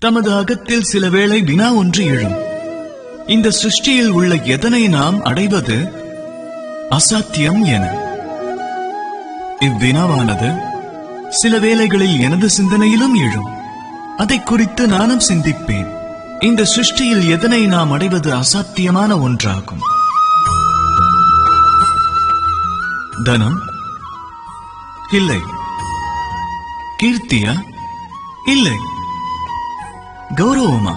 தமது அகத்தில் சில வேளை வினா ஒன்று எழும். இந்த சிருஷ்டியில் உள்ள எதனை நாம் அடைவது அசாத்தியம் என. இவ்வினாவானது சில வேளைகளில் எனது சிந்தனையிலும் எழும். அதை குறித்து நானும் சிந்திப்பேன். இந்த சிருஷ்டியில் எதனை நாம் அடைவது அசாத்தியமான ஒன்றாகும்? தனம்? இல்லை. கீர்த்தியா? இல்லை. கௌரவமா?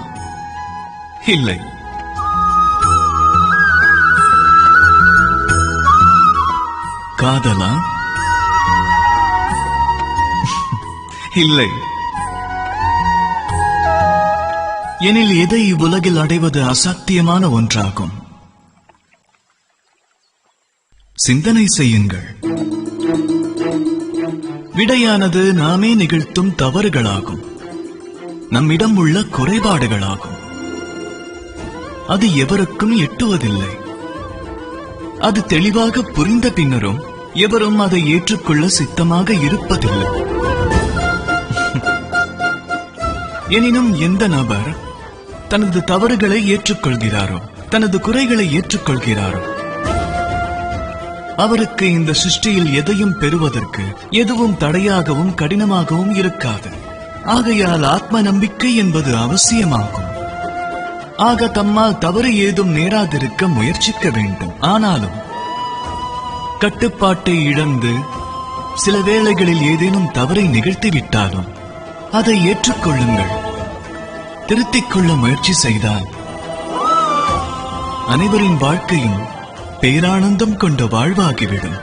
இல்லை. காதலா? இல்லை. எனில் எதை இவ்வுலகில் அடைவது அசாத்தியமான ஒன்றாகும்? சிந்தனை செய்யுங்கள். விடையானது நாமே நிகழ்த்தும் தவறுகளாகும், நம்மிடம் உள்ள குறைபாடுகளாகும். அது எவருக்கும் எட்டுவதில்லை. அது தெளிவாக புரிந்த பின்னரும் எவரும் அதை ஏற்றுக்கொள்ள சித்தமாக இருப்பதில்லை. எனினும் எந்த நபர் தனது தவறுகளை ஏற்றுக்கொள்கிறாரோ, தனது குறைகளை ஏற்றுக்கொள்கிறாரோ, அவருக்கு இந்த சிருஷ்டியில் எதையும் பெறுவதற்கு எதுவும் தடையாகவும் கடினமாகவும் இருக்காது. ஆகையால் ஆத்ம நம்பிக்கை என்பது அவசியமாகும். ஆக தம்மால் தவறு ஏதும் நேராதிருக்க முயற்சிக்க வேண்டும். ஆனாலும் கட்டுப்பாட்டை இழந்து சில வேளைகளில் ஏதேனும் தவறை நிகழ்த்திவிட்டாலும் அதை ஏற்றுக்கொள்ளுங்கள். திருத்திக் கொள்ள முயற்சி செய்தால் அனைவரின் வாழ்க்கையும் பேரானந்தம் கொண்ட வாழ்வாகிவிடும்.